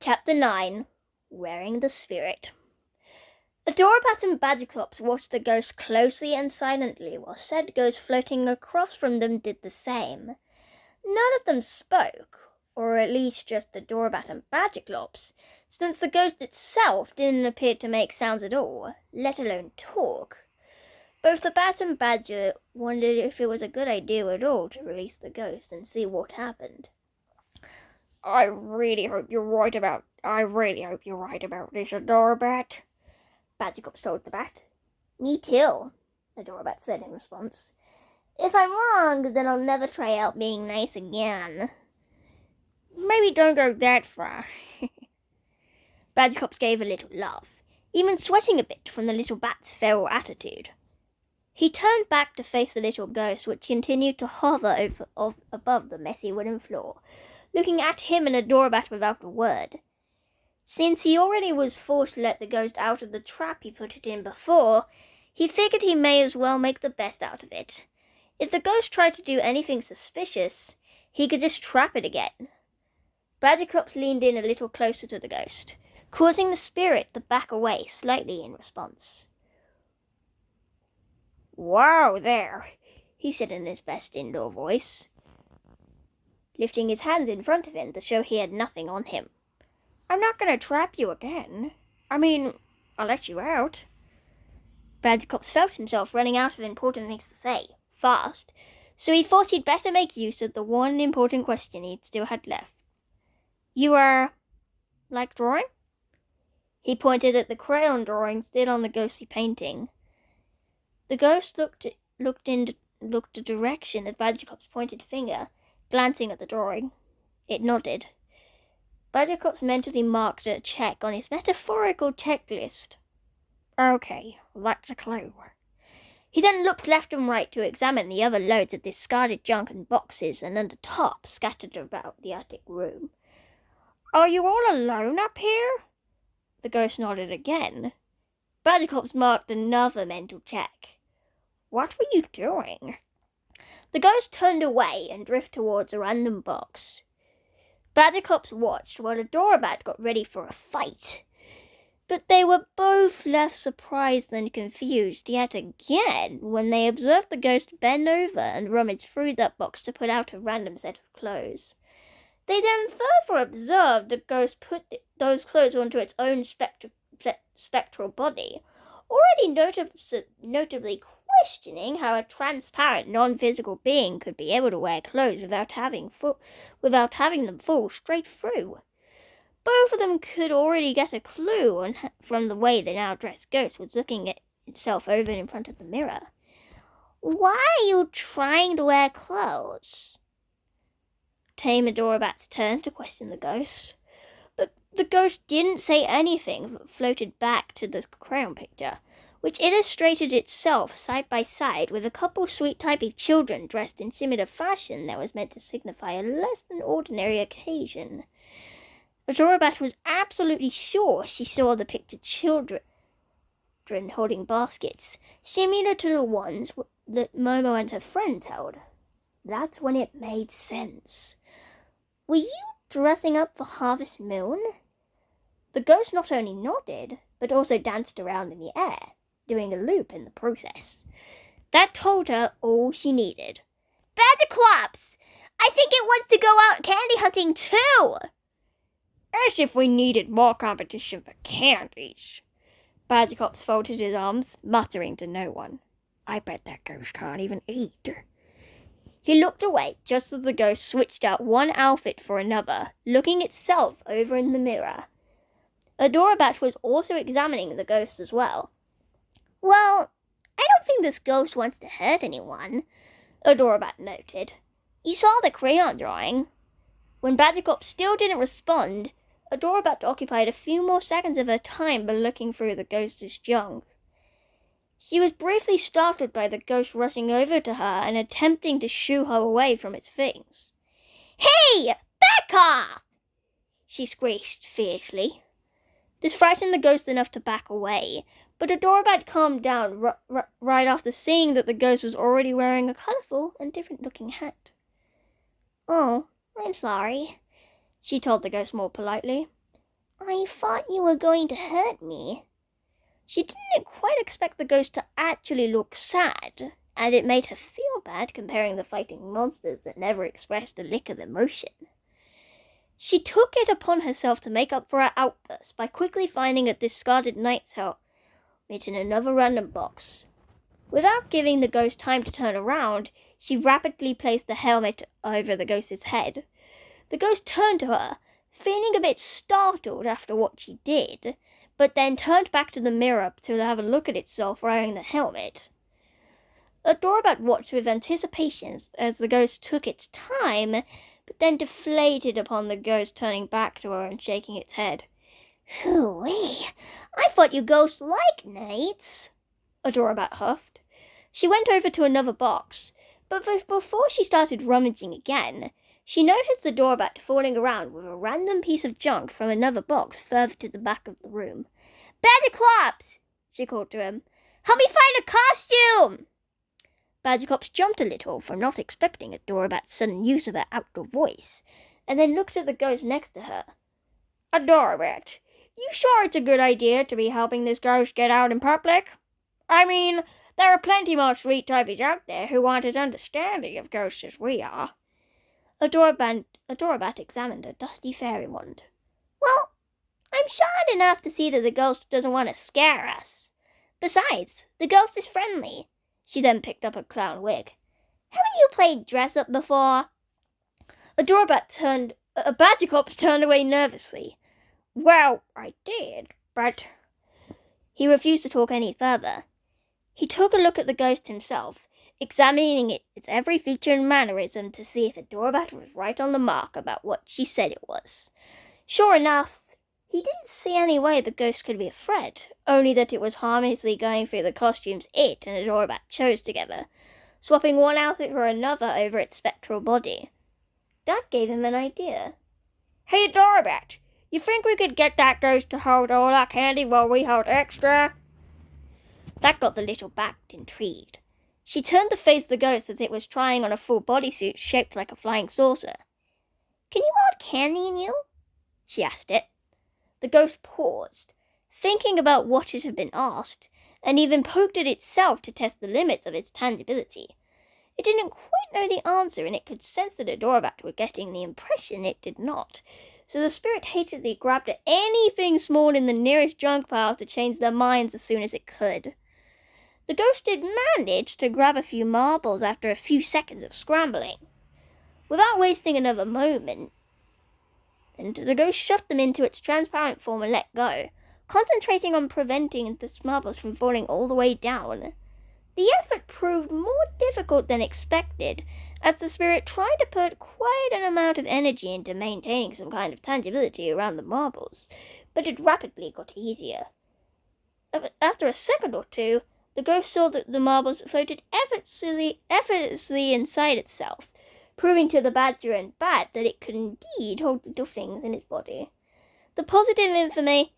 Chapter 9 Wearing the Spirit. Adorabat and Badgerclops watched the ghost closely and silently while said ghost floating across from them did the same. None of them spoke, or at least just Adorabat and Badgerclops, since the ghost itself didn't appear to make sounds at all, let alone talk. Both the Bat and Badger wondered if it was a good idea at all to release the ghost and see what happened. I really hope you're right about this, Adorabat, Badgerclops told the Bat. Me too, Adorabat said in response. If I'm wrong, then I'll never try out being nice again. Maybe don't go that far. Badgerclops gave a little laugh, even sweating a bit from the little bat's feral attitude. He turned back to face the little ghost, which continued to hover above the messy wooden floor, looking at him and Adorabat without a word. Since he already was forced to let the ghost out of the trap he put it in before, he figured he may as well make the best out of it. If the ghost tried to do anything suspicious, he could just trap it again. Badgerclops leaned in a little closer to the ghost, causing the spirit to back away slightly in response. "Wow there," he said in his best indoor voice, lifting his hands in front of him to show he had nothing on him. "I'm not going to trap you again. I'll let you out." Badgerclops felt himself running out of important things to say, fast, so he thought he'd better make use of the one important question he still had left. "You, like drawing?" He pointed at the crayon drawing still on the ghostly painting. The ghost looked the direction of Badgerclops' pointed finger, glancing at the drawing. It nodded. Badgerclops mentally marked a check on his metaphorical checklist. Okay, that's a clue. He then looked left and right to examine the other loads of discarded junk and boxes and under tops scattered about the attic room. "Are you all alone up here?" The ghost nodded again. Badgerclops marked another mental check. "What were you doing?" The ghost turned away and drifted towards a random box. Badgerclops watched while Adorabat got ready for a fight. But they were both less surprised than confused yet again when they observed the ghost bend over and rummage through that box to pull out a random set of clothes. They then further observed the ghost put those clothes onto its own spectral body, already notably questioning how a transparent, non-physical being could be able to wear clothes without having them fall straight through. Both of them could already get a clue from the way the now-dressed ghost was looking at itself over in front of the mirror. "Why are you trying to wear clothes?" Tame Adorabat's turn to question the ghost. But the ghost didn't say anything but floated back to the crayon picture, which illustrated itself side by side with a couple sweet-typey children dressed in similar fashion that was meant to signify a less than ordinary occasion. Adorabat was absolutely sure she saw the pictured children holding baskets, similar to the ones that Momo and her friends held. That's when it made sense. "Were you dressing up for Harvest Moon?" The ghost not only nodded, but also danced around in the air, doing a loop in the process. That told her all she needed. "Badgerclops! I think it wants to go out candy hunting too!" "As if we needed more competition for candies." Badgerclops folded his arms, muttering to no one. "I bet that ghost can't even eat." He looked away just as the ghost switched out one outfit for another, looking itself over in the mirror. Adorabat was also examining the ghost as well. "Well, I don't think this ghost wants to hurt anyone," Adorabat noted. "You saw the crayon drawing." When Badgerclops still didn't respond, Adorabat occupied a few more seconds of her time by looking through the ghost's junk. She was briefly startled by the ghost rushing over to her and attempting to shoo her away from its things. "Hey! Back off!" she screeched fiercely. This frightened the ghost enough to back away, but Adorabat calmed down right after seeing that the ghost was already wearing a colourful and different-looking hat. "Oh, I'm sorry," she told the ghost more politely. I thought you were going to hurt me. She didn't quite expect the ghost to actually look sad, and it made her feel bad comparing the fighting monsters that never expressed a lick of emotion. She took it upon herself to make up for her outburst by quickly finding a discarded knight's helmet in another random box. Without giving the ghost time to turn around, she rapidly placed the helmet over the ghost's head. The ghost turned to her, feeling a bit startled after what she did, but then turned back to the mirror to have a look at itself wearing the helmet. Adorabat watched with anticipation as the ghost took its time, but then deflated upon the ghost turning back to her and shaking its head. "Hooey, I thought you ghosts liked knights," Adorabat huffed. She went over to another box, but before she started rummaging again, she noticed Adorabat falling around with a random piece of junk from another box further to the back of the room. "Badgerclops!" she called to him. "Help me find a costume!" Badgerclops jumped a little from not expecting Adorabat's sudden use of her outdoor voice, and then looked at the ghost next to her. "Adorabat, you sure it's a good idea to be helping this ghost get out in public? I mean, there are plenty more sweet typies out there who aren't as understanding of ghosts as we are." Adorabat examined her dusty fairy wand. "Well, I'm sharp enough to see that the ghost doesn't want to scare us. Besides, the ghost is friendly." She then picked up a clown wig. "Haven't you played dress-up before?" Badgerclops turned away nervously. "Well, I did, but—" He refused to talk any further. He took a look at the ghost himself, examining its every feature and mannerism to see if Adorabat was right on the mark about what she said it was. Sure enough, he didn't see any way the ghost could be a threat, only that it was harmlessly going through the costumes it and Adorabat chose together, swapping one outfit for another over its spectral body. That gave him an idea. "Hey, Adorabat, you think we could get that ghost to hold all our candy while we hold extra?" That got the little bat intrigued. She turned to face the ghost as it was trying on a full bodysuit shaped like a flying saucer. "Can you hold candy in you?" she asked it. The ghost paused, thinking about what it had been asked, and even poked at itself to test the limits of its tangibility. It didn't quite know the answer, and it could sense that Adorabat were getting the impression it did not, so the spirit hastily grabbed at anything small in the nearest junk pile to change their minds as soon as it could. The ghost did manage to grab a few marbles after a few seconds of scrambling. Without wasting another moment, and the ghost shoved them into its transparent form and let go, concentrating on preventing the marbles from falling all the way down. The effort proved more difficult than expected, as the spirit tried to put quite an amount of energy into maintaining some kind of tangibility around the marbles, but it rapidly got easier. After a second or two, the ghost saw that the marbles floated effortlessly inside itself, proving to the badger and bat that it could indeed hold little things in its body. The positive information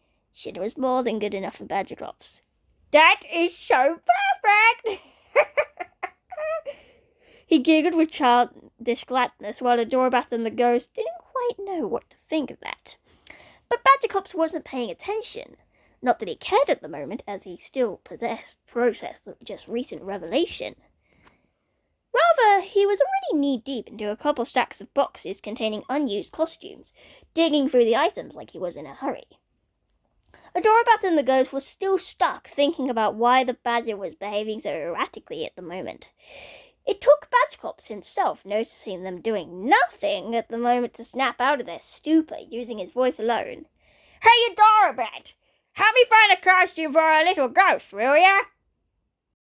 was more than good enough for Badgerclops. "That is so perfect!" He giggled with childish gladness, while Adorabat and the ghost didn't quite know what to think of that. But Badgerclops wasn't paying attention. Not that he cared at the moment, as he still processed just recent revelation. Rather, he was already knee-deep into a couple stacks of boxes containing unused costumes, digging through the items like he was in a hurry. Adorabat and the ghost was still stuck thinking about why the badger was behaving so erratically at the moment. It took Badgerclops himself noticing them doing nothing at the moment to snap out of their stupor using his voice alone. "Hey, Adorabat, help me find a costume for our little ghost, will ya?"